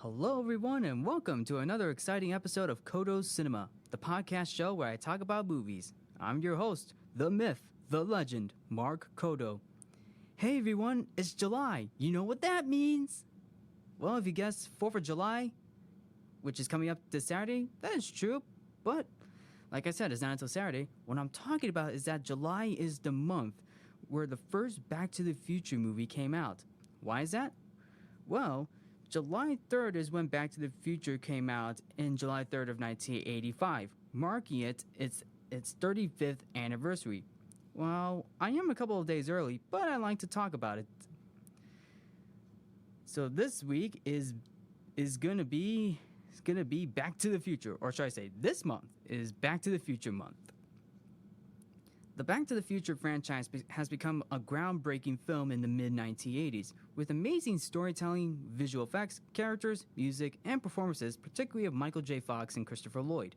Hello, everyone, and welcome to another exciting episode of Codo Cinema, the podcast show where I talk about movies. I'm your host, the myth, the legend, Mark Codo. Hey, everyone, it's July. You know what that means? Well, if you guessed 4th of July, which is coming up this Saturday, that is true. But, like I said, it's not until Saturday. What I'm talking about is that July is the month where the first Back to the Future movie came out. Why is that? Well, July 3rd is when Back to the Future came out in July 3rd of 1985, marking its 35th anniversary. Well, I am a couple of days early, but I like to talk about it. So this week is gonna be Back to the Future, or should I say, this month is Back to the Future month. The Back to the Future franchise has become a groundbreaking film in the mid-1980s, with amazing storytelling, visual effects, characters, music, and performances, particularly of Michael J. Fox and Christopher Lloyd.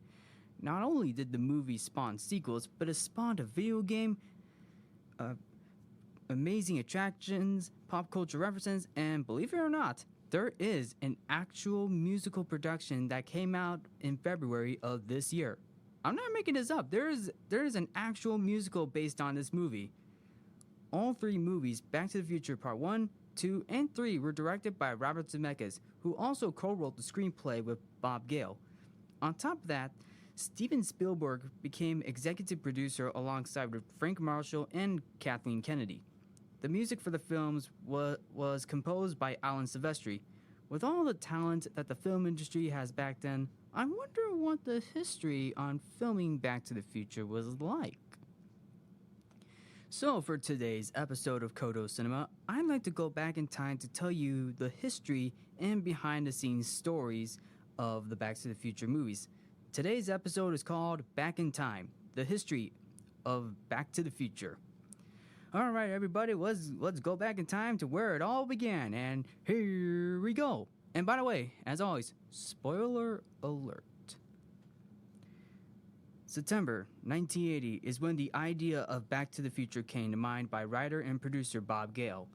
Not only did the movie spawn sequels, but it spawned a video game, amazing attractions, pop culture references, and believe it or not, there is an actual musical production that came out in February of this year. I'm not making this up. There is an actual musical based on this movie. All three movies, Back to the Future Part 1, 2, and 3, were directed by Robert Zemeckis, who also co-wrote the screenplay with Bob Gale. On top of that, Steven Spielberg became executive producer alongside with Frank Marshall and Kathleen Kennedy. The music for the films was composed by Alan Silvestri. With all the talent that the film industry has back then, I wonder what the history on filming Back to the Future was like. So for today's episode of Codo Cinema, I'd like to go back in time to tell you the history and behind-the-scenes stories of the Back to the Future movies. Today's episode is called Back in Time, the history of Back to the Future. Alright everybody, let's go back in time to where it all began, and here we go. And by the way, as always, spoiler alert. September 1980 is when the idea of Back to the Future came to mind by writer and producer Bob Gale.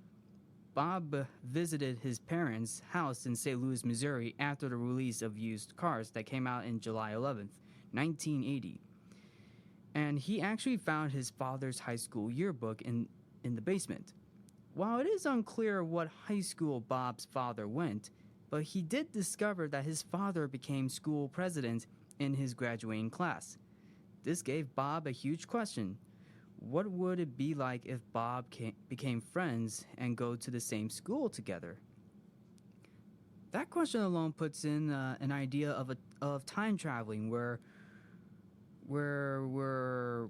Bob visited his parents' house in St. Louis, Missouri after the release of Used Cars that came out in July 11th, 1980. And he actually found his father's high school yearbook in the basement. While it is unclear what high school Bob's father went, but he did discover that his father became school president in his graduating class. This gave Bob a huge question. What would it be like if Bob became friends and go to the same school together? That question alone puts in an idea of time traveling where a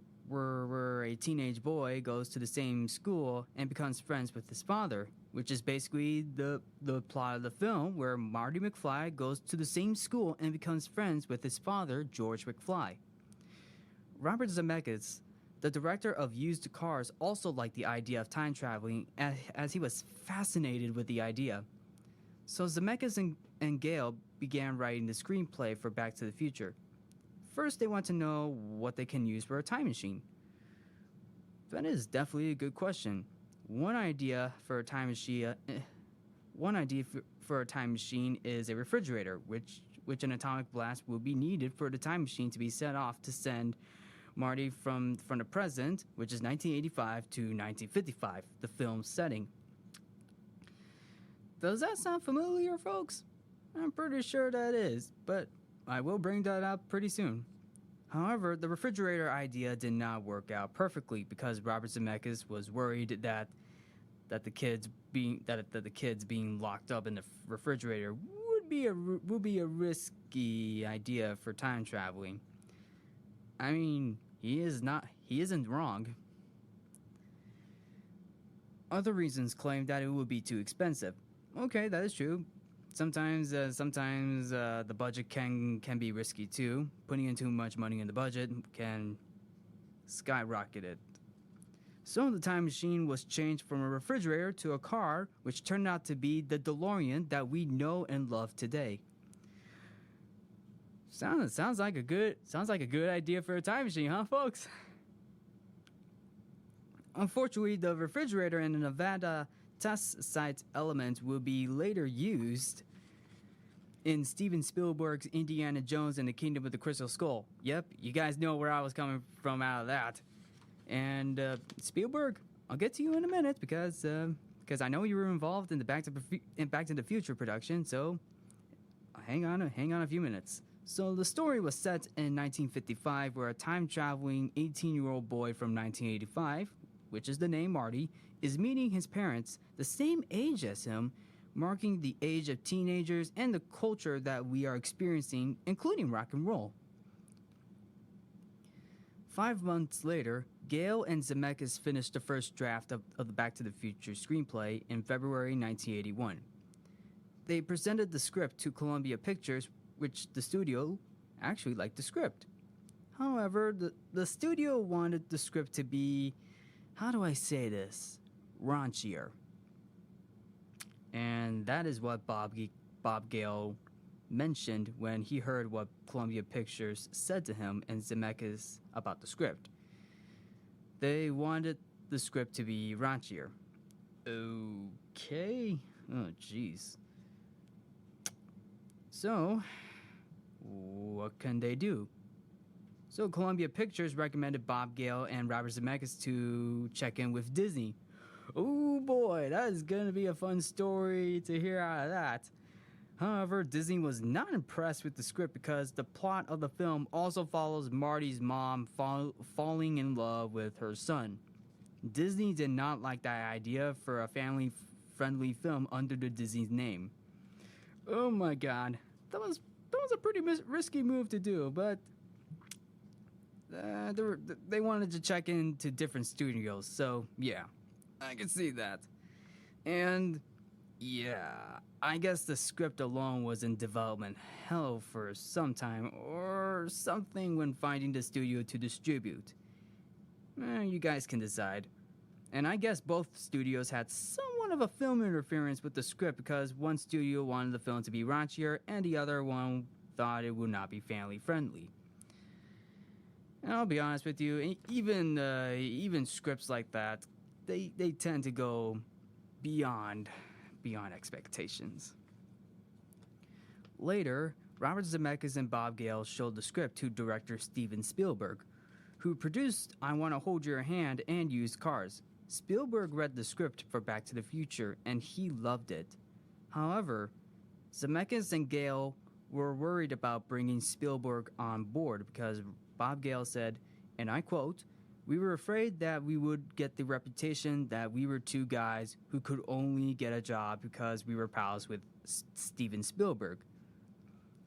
teenage boy goes to the same school and becomes friends with his father, which is basically the plot of the film, where Marty McFly goes to the same school and becomes friends with his father, George McFly. Robert Zemeckis, the director of Used Cars, also liked the idea of time traveling, as he was fascinated with the idea. So Zemeckis and Gale began writing the screenplay for Back to the Future. First, they want to know what they can use for a time machine. That is definitely a good question. One idea for a time machine is a refrigerator, which an atomic blast will be needed for the time machine to be set off to send Marty from the present, which is 1985, to 1955, the film's setting. Does that sound familiar, folks? I'm pretty sure that is, but I will bring that up pretty soon. However, the refrigerator idea did not work out perfectly because Robert Zemeckis was worried that the kids being locked up in the refrigerator would be a risky idea for time traveling. I mean, he isn't wrong. Other reasons claim that it would be too expensive. Okay, that is true. Sometimes the budget can be risky too. Putting in too much money in the budget can skyrocket it. So the time machine was changed from a refrigerator to a car, which turned out to be the DeLorean that we know and love today. Sounds like a good idea for a time machine, huh, folks? Unfortunately, the refrigerator in the Nevada test site element will be later used in Steven Spielberg's Indiana Jones and the Kingdom of the Crystal Skull. Yep, you guys know where I was coming from out of that. And Spielberg, I'll get to you in a minute because I know you were involved in the Back to the Future production. So hang on a few minutes. So the story was set in 1955, where a time-traveling 18-year-old boy from 1985, which is the name Marty, is meeting his parents, the same age as him, marking the age of teenagers and the culture that we are experiencing, including rock and roll. 5 months later, Gale and Zemeckis finished the first draft of the Back to the Future screenplay in February 1981. They presented the script to Columbia Pictures, which the studio actually liked the script. However, the studio wanted the script to be, how do I say this, raunchier. And that is what Bob Gale mentioned when he heard what Columbia Pictures said to him and Zemeckis about the script. They wanted the script to be raunchier. Okay. Oh, jeez. So, what can they do? So Columbia Pictures recommended Bob Gale and Robert Zemeckis to check in with Disney. Oh boy, that is going to be a fun story to hear out of that. However, Disney was not impressed with the script because the plot of the film also follows Marty's mom falling in love with her son. Disney did not like that idea for a family-friendly film under the Disney's name. Oh my god, that was a pretty risky move to do, but they wanted to check into different studios, so yeah, I can see that. And yeah, I guess the script alone was in development hell for some time or something when finding the studio to distribute. You guys can decide. And I guess both studios had somewhat of a film interference with the script because one studio wanted the film to be raunchier and the other one thought it would not be family friendly. And I'll be honest with you, even scripts like that, they tend to go beyond expectations. Later, Robert Zemeckis and Bob Gale showed the script to director Steven Spielberg, who produced I Want to Hold Your Hand and Used Cars. Spielberg read the script for Back to the Future and he loved it. However, Zemeckis and Gale were worried about bringing Spielberg on board because Bob Gale said, and I quote, "We were afraid that we would get the reputation that we were two guys who could only get a job because we were pals with Steven Spielberg."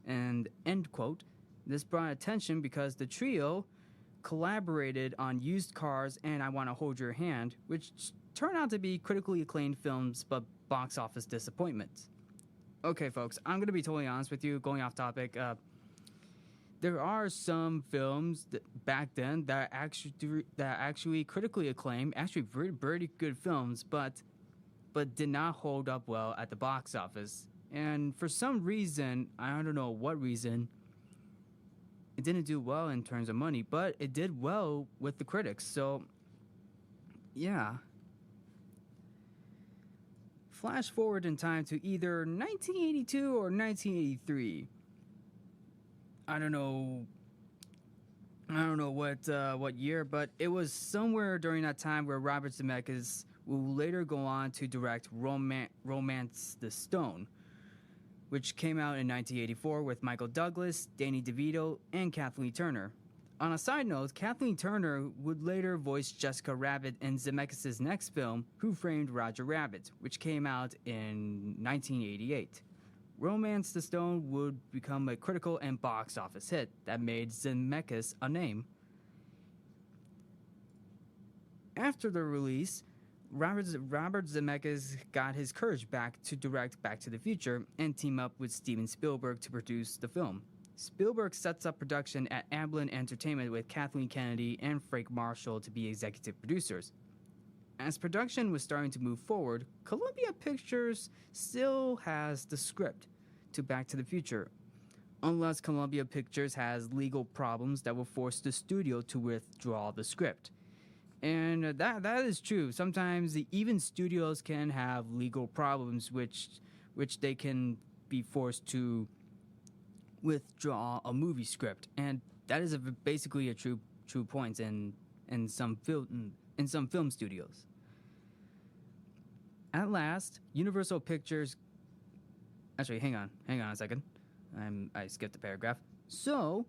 And end quote. This brought attention because the trio collaborated on Used Cars and I Want to Hold Your Hand, which turned out to be critically acclaimed films but box office disappointments. Okay, folks, I'm going to be totally honest with you, going off topic. There are some films back then that actually critically acclaimed, actually very good films, but did not hold up well at the box office. And for some reason, I don't know what reason, it didn't do well in terms of money, but it did well with the critics. So, yeah. Flash forward in time to either 1982 or 1983. I don't know what year, but it was somewhere during that time where Robert Zemeckis will later go on to direct Romance the Stone, which came out in 1984 with Michael Douglas, Danny DeVito, and Kathleen Turner. On a side note, Kathleen Turner would later voice Jessica Rabbit in Zemeckis' next film, Who Framed Roger Rabbit, which came out in 1988. Romance the Stone would become a critical and box office hit that made Zemeckis a name. After the release, Robert Zemeckis got his courage back to direct Back to the Future and team up with Steven Spielberg to produce the film. Spielberg sets up production at Amblin Entertainment with Kathleen Kennedy and Frank Marshall to be executive producers. As production was starting to move forward, Columbia Pictures still has the script to Back to the Future, unless Columbia Pictures has legal problems that will force the studio to withdraw the script. And that is true. Sometimes even studios can have legal problems which they can be forced to withdraw a movie script, and that is basically a true point in some film studios. At last, Universal Pictures. Actually, hang on a second. I skipped a paragraph. So,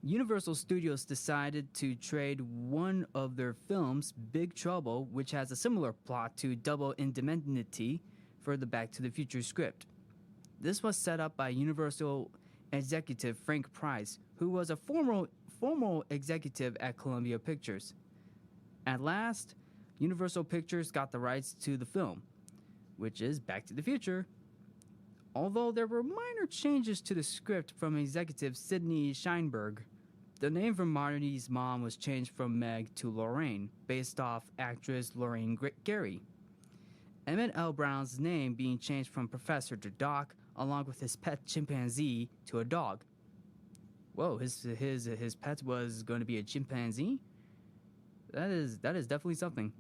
Universal Studios decided to trade one of their films, Big Trouble, which has a similar plot to Double Indemnity, for the Back to the Future script. This was set up by Universal executive Frank Price, who was a former executive at Columbia Pictures. At last, Universal Pictures got the rights to the film, which is Back to the Future. Although there were minor changes to the script from executive Sidney Sheinberg, the name for Marty's mom was changed from Meg to Lorraine, based off actress Lorraine Gary. Emmett L. Brown's name being changed from Professor to Doc, along with his pet chimpanzee to a dog. Whoa, his pet was going to be a chimpanzee? That is definitely something.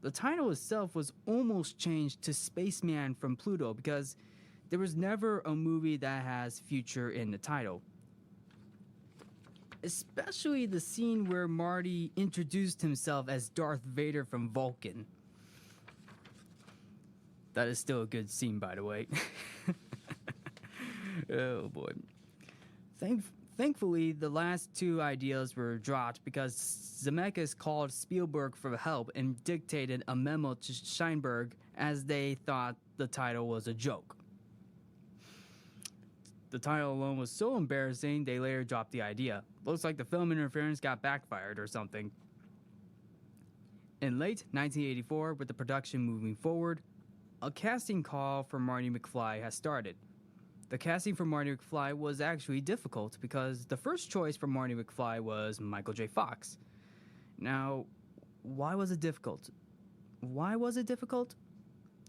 The title itself was almost changed to Spaceman from Pluto because there was never a movie that has future in the title. Especially the scene where Marty introduced himself as Darth Vader from Vulcan. That is still a good scene, by the way. Oh boy. Thankfully, the last two ideas were dropped because Zemeckis called Spielberg for help and dictated a memo to Sheinberg as they thought the title was a joke. The title alone was so embarrassing, they later dropped the idea. Looks like the film interference got backfired or something. In late 1984, with the production moving forward, a casting call for Marty McFly has started. The casting for Marty McFly was actually difficult because the first choice for Marty McFly was Michael J. Fox. Now, why was it difficult?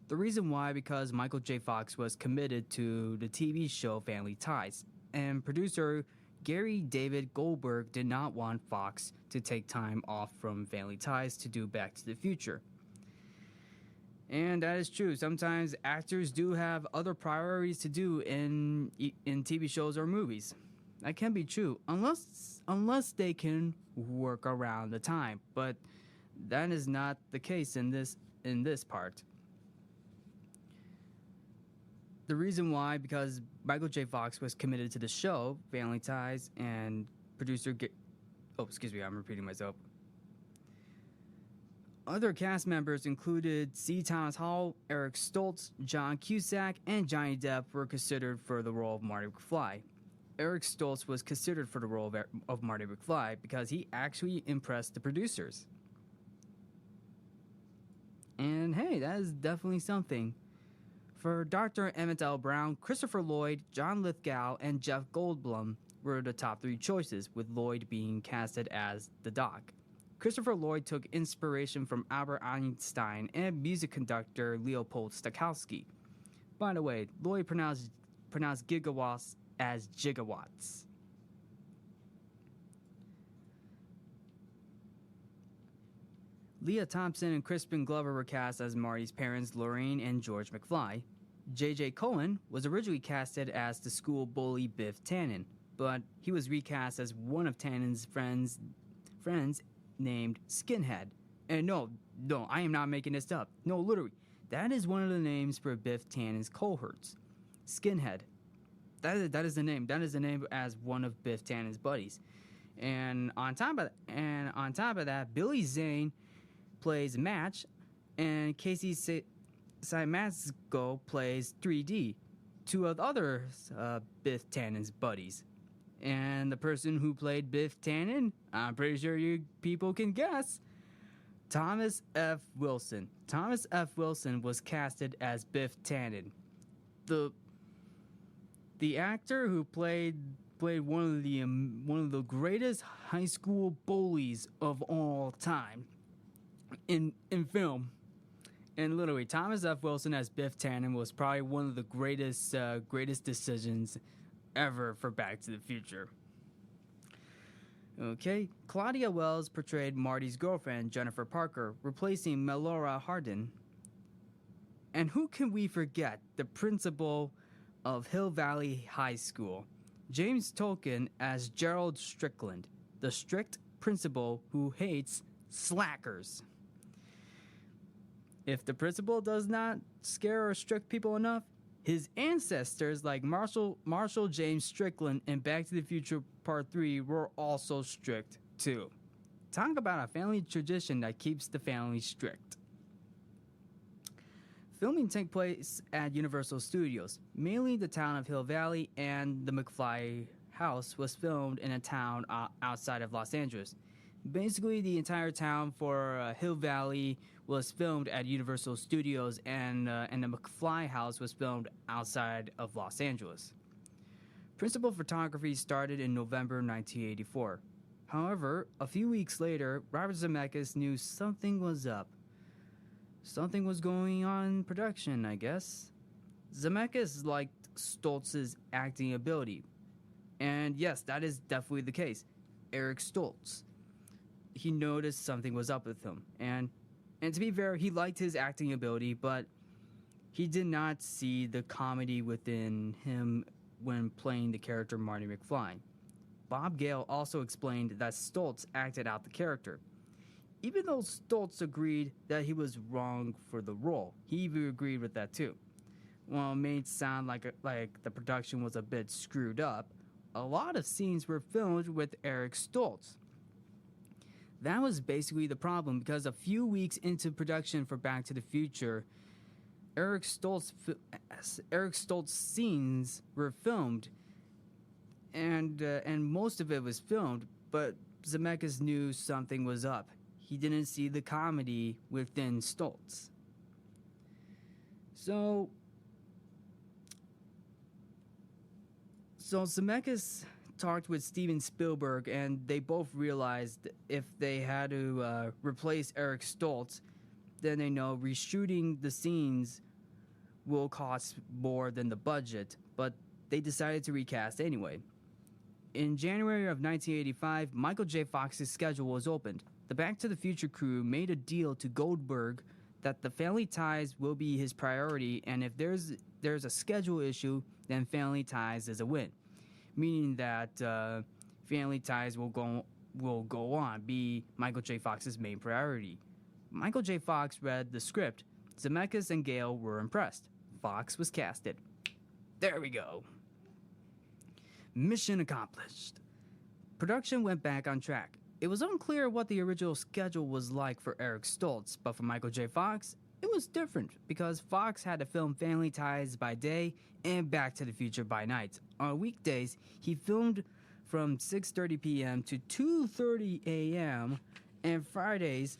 The reason why, because Michael J. Fox was committed to the TV show Family Ties, and producer Gary David Goldberg did not want Fox to take time off from Family Ties to do Back to the Future. And that is true. Sometimes actors do have other priorities to do in TV shows or movies. That can be true, unless they can work around the time. But that is not the case in this part. The reason why, because Michael J. Fox was committed to the show, Family Ties, and producer I'm repeating myself. Other cast members included C. Thomas Howell, Eric Stoltz, John Cusack, and Johnny Depp were considered for the role of Marty McFly. Eric Stoltz was considered for the role of Marty McFly because he actually impressed the producers. And hey, that is definitely something. For Dr. Emmett L. Brown, Christopher Lloyd, John Lithgow, and Jeff Goldblum were the top three choices, with Lloyd being casted as the Doc. Christopher Lloyd took inspiration from Albert Einstein and music conductor Leopold Stokowski. By the way, Lloyd pronounced gigawatts as gigawatts. Leah Thompson and Crispin Glover were cast as Marty's parents, Lorraine and George McFly. J.J. Cohen was originally casted as the school bully Biff Tannen, but he was recast as one of Tannen's friends named Skinhead. And no, I am not making this up. No, literally, that is one of the names for Biff Tannen's cohorts. Skinhead. That is the name. That is the name as one of Biff Tannen's buddies. And on top of that, Billy Zane plays Match, and Casey Siemasko plays 3D, two of the other Biff Tannen's buddies. And the person who played Biff Tannen, I'm pretty sure you people can guess, Thomas F. Wilson. Thomas F. Wilson was casted as Biff Tannen. The actor who played one of the greatest high school bullies of all time in film. And literally, Thomas F. Wilson as Biff Tannen was probably one of the greatest decisions ever for Back to the Future. Okay, Claudia Wells portrayed Marty's girlfriend, Jennifer Parker, replacing Melora Hardin. And who can we forget? The principal of Hill Valley High School, James Tolkien as Gerald Strickland, the strict principal who hates slackers. If the principal does not scare or restrict people enough, his ancestors like Marshall James Strickland in Back to the Future Part 3 were also strict too. Talk about a family tradition that keeps the family strict. Filming took place at Universal Studios. Mainly the town of Hill Valley, and the McFly house was filmed in a town outside of Los Angeles. Basically, the entire town for Hill Valley was filmed at Universal Studios, and the McFly house was filmed outside of Los Angeles. Principal photography started in November 1984. However, a few weeks later, Robert Zemeckis knew something was up. Something was going on in production, I guess. Zemeckis liked Stoltz's acting ability. And yes, that is definitely the case. Eric Stoltz. He noticed something was up with him. And to be fair, he liked his acting ability, but he did not see the comedy within him when playing the character Marty McFly. Bob Gale also explained that Stoltz acted out the character. Even though Stoltz agreed that he was wrong for the role, he even agreed with that too. While it made sound like the production was a bit screwed up, a lot of scenes were filmed with Eric Stoltz. That was basically the problem, because a few weeks into production for Back to the Future, Eric Stoltz scenes were filmed, and most of it was filmed, but Zemeckis knew something was up. He didn't see the comedy within Stoltz. So Zemeckis talked with Steven Spielberg, and they both realized if they had to replace Eric Stoltz, then they know reshooting the scenes will cost more than the budget, but they decided to recast anyway. In January of 1985, Michael J. Fox's schedule was opened. The Back to the Future crew made a deal to Goldberg that the family ties will be his priority, and if there's a schedule issue, then family ties is a win. Meaning that family ties will go on, be Michael J. Fox's main priority. Michael J. Fox read the script. Zemeckis and Gale were impressed. Fox was casted. There we go. Mission accomplished. Production went back on track. It was unclear what the original schedule was like for Eric Stoltz, but for Michael J. Fox, it was different because Fox had to film Family Ties by day and Back to the Future by night. On weekdays, he filmed from 6:30 p.m. to 2:30 a.m. and Fridays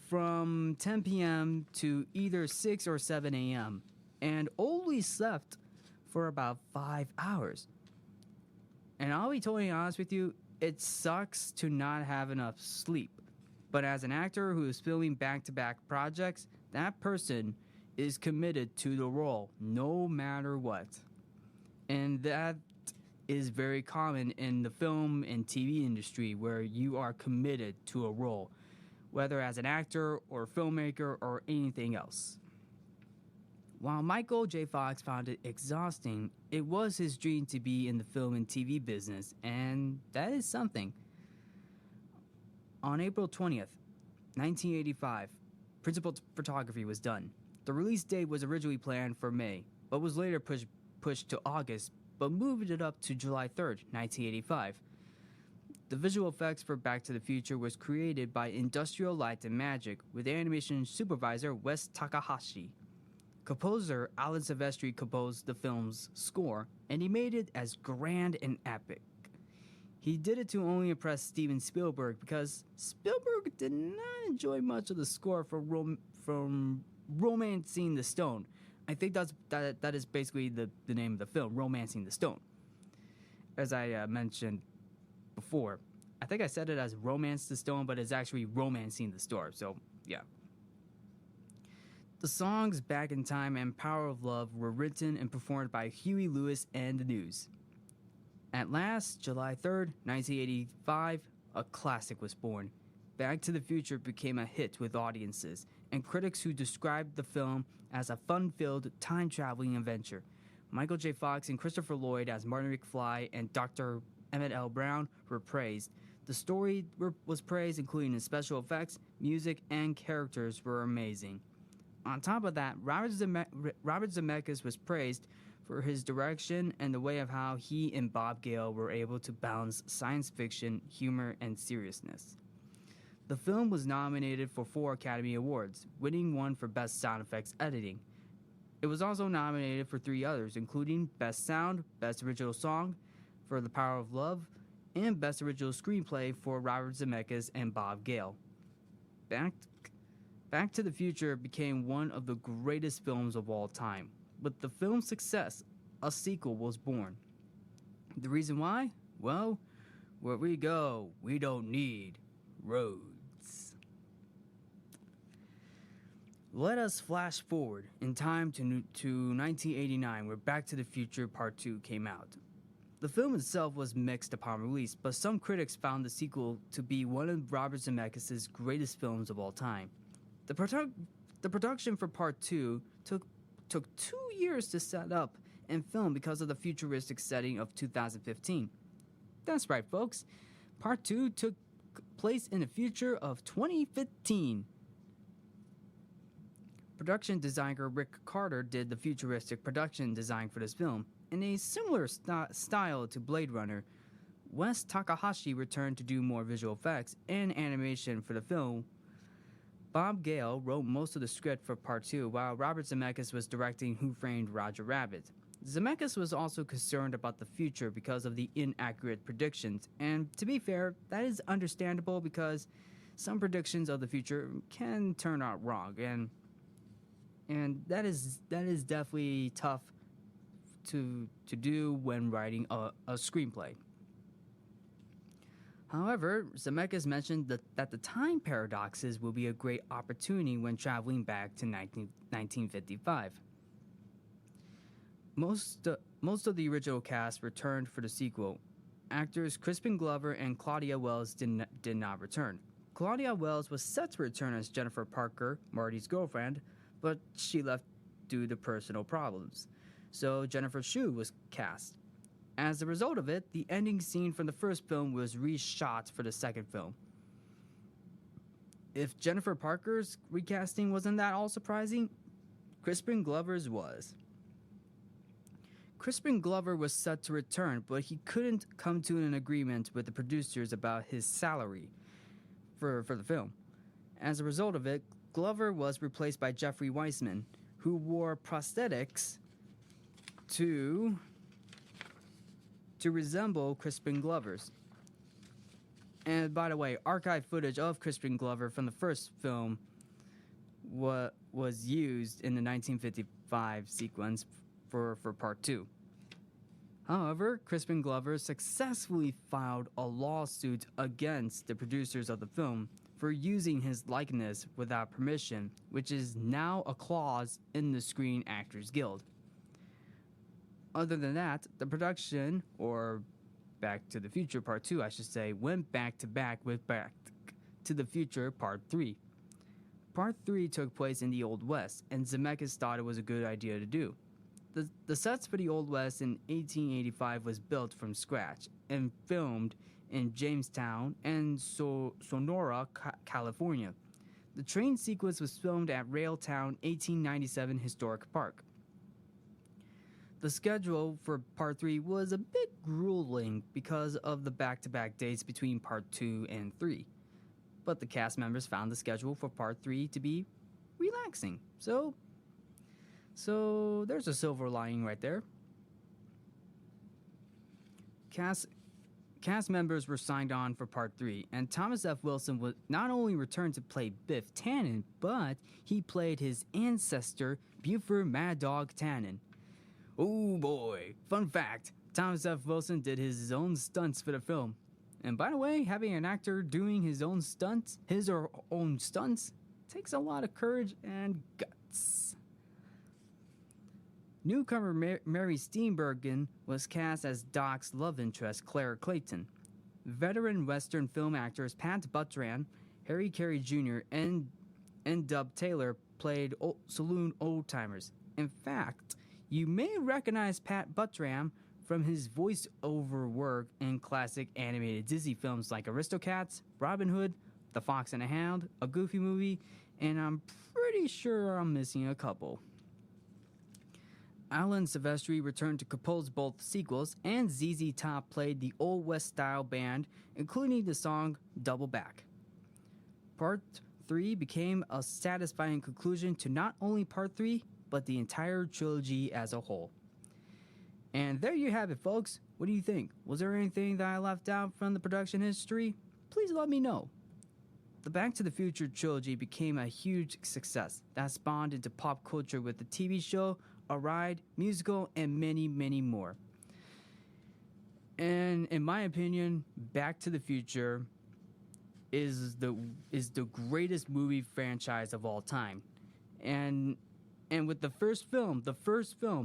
from 10 p.m. to either 6 or 7 a.m. and only slept for about 5 hours. And I'll be totally honest with you, it sucks to not have enough sleep. But as an actor who is filming back-to-back projects, that person is committed to the role no matter what. And that is very common in the film and TV industry, where you are committed to a role, whether as an actor or filmmaker or anything else. While Michael J. Fox found it exhausting, it was his dream to be in the film and TV business, and that is something. On April 20th, 1985, principal photography was done. The release date was originally planned for May, but was later pushed to August, but moved it up to July 3rd, 1985. The visual effects for Back to the Future was created by Industrial Light and Magic with animation supervisor Wes Takahashi. Composer Alan Silvestri composed the film's score, and he made it as grand and epic. He did it to only impress Steven Spielberg, because Spielberg did not enjoy much of the score from Romancing the Stone. I think that is basically the name of the film, Romancing the Stone. As I mentioned before, I think I said it as Romance the Stone, but it's actually Romancing the Stone, so yeah. The songs Back in Time and Power of Love were written and performed by Huey Lewis and the News. At last, July 3rd, 1985, a classic was born. Back to the Future became a hit with audiences and critics who described the film as a fun-filled, time-traveling adventure. Michael J. Fox and Christopher Lloyd as Martin McFly and Dr. Emmett L. Brown were praised. The story was praised, including the special effects, music, and characters were amazing. On top of that, Robert Zemeckis was praised for his direction and the way of how he and Bob Gale were able to balance science fiction, humor, and seriousness. The film was nominated for 4 Academy Awards, winning one for Best Sound Effects Editing. It was also nominated for 3 others, including Best Sound, Best Original Song for The Power of Love, and Best Original Screenplay for Robert Zemeckis and Bob Gale. Back to the Future became one of the greatest films of all time. With the film's success, a sequel was born. The reason why? Well, where we go, we don't need roads. Let us flash forward in time to 1989, where Back to the Future Part 2 came out. The film itself was mixed upon release, but some critics found the sequel to be one of Robert Zemeckis' greatest films of all time. The production for Part 2 took 2 years to set up and film because of the futuristic setting of 2015. That's right, folks. Part 2 took place in the future of 2015. Production designer Rick Carter did the futuristic production design for this film. In a similar style to Blade Runner, Wes Takahashi returned to do more visual effects and animation for the film. Bob Gale wrote most of the script for Part 2, while Robert Zemeckis was directing Who Framed Roger Rabbit. Zemeckis was also concerned about the future because of the inaccurate predictions, and to be fair, that is understandable because some predictions of the future can turn out wrong, and that is definitely tough to do when writing a screenplay. However, Zemeckis mentioned that the time paradoxes will be a great opportunity when traveling back to 1955. Most of the original cast returned for the sequel. Actors Crispin Glover and Claudia Wells did not return. Claudia Wells was set to return as Jennifer Parker, Marty's girlfriend, but she left due to personal problems. So Jennifer Shue was cast. As a result of it, the ending scene from the first film was reshot for the second film. If Jennifer Parker's recasting wasn't that all surprising, Crispin Glover's was. Crispin Glover was set to return, but he couldn't come to an agreement with the producers about his salary for the film. As a result of it, Glover was replaced by Jeffrey Weissman, who wore prosthetics to resemble Crispin Glover's. And by the way, archive footage of Crispin Glover from the first film was used in the 1955 sequence for Part 2. However, Crispin Glover successfully filed a lawsuit against the producers of the film for using his likeness without permission, which is now a clause in the Screen Actors Guild. Other than that, the production, or Back to the Future Part 2, I should say, went back to back with Back to the Future Part 3. Part 3 took place in the Old West, and Zemeckis thought it was a good idea to do. The sets for the Old West in 1885 was built from scratch and filmed in Jamestown and Sonora, California. The train sequence was filmed at Railtown 1897 Historic Park. The schedule for Part 3 was a bit grueling because of the back-to-back dates between Part 2 and 3. But the cast members found the schedule for Part 3 to be relaxing. So there's a silver lining right there. Cast members were signed on for Part 3, and Thomas F. Wilson would not only return to play Biff Tannen, but he played his ancestor, Buford Mad Dog Tannen. Oh boy, fun fact, Thomas F. Wilson did his own stunts for the film. And by the way, having an actor doing his or own stunts, takes a lot of courage and guts. Newcomer Mary Steenburgen was cast as Doc's love interest, Claire Clayton. Veteran Western film actors Pat Buttram, Harry Carey Jr., and Dub Taylor played saloon old-timers. In fact, You may recognize Pat Buttram from his voiceover work in classic animated Disney films like Aristocats, Robin Hood, The Fox and the Hound, A Goofy Movie, and I'm pretty sure I'm missing a couple. Alan Silvestri returned to compose both sequels, and ZZ Top played the Old West style band, including the song Double Back. Part 3 became a satisfying conclusion to not only Part 3, but the entire trilogy as a whole. And there you have it, folks. What do you think? Was there anything that I left out from the production history? Please let me know. The Back to the Future trilogy became a huge success that spawned into pop culture with the TV show, a ride, musical, and many, many more. And in my opinion, Back to the Future is the greatest movie franchise of all time. And with the first film,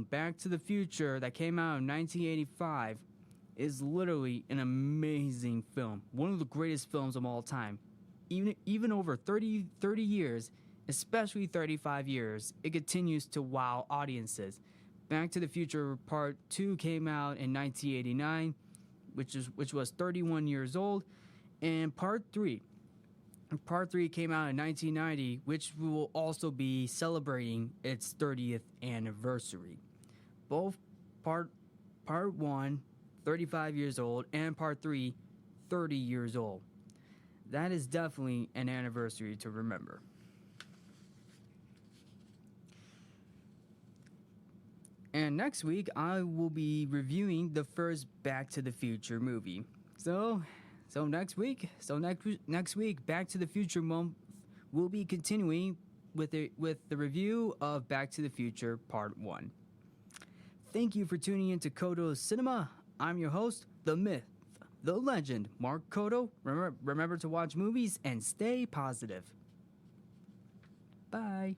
Back to the Future, that came out in 1985, is literally an amazing film. One of the greatest films of all time. Even over 30 years, especially 35 years, it continues to wow audiences. Back to the Future Part 2 came out in 1989, which was 31 years old, and Part 3 came out in 1990, which will also be celebrating its 30th anniversary. Both Part 1, 35 years old, and Part 3, 30 years old. That is definitely an anniversary to remember. And next week, I will be reviewing the first Back to the Future movie. So next week, Back to the Future month, we'll be continuing with the review of Back to the Future Part 1. Thank you for tuning in to Codo Cinema. I'm your host, the myth, the legend, Mark Codo. Remember to watch movies and stay positive. Bye.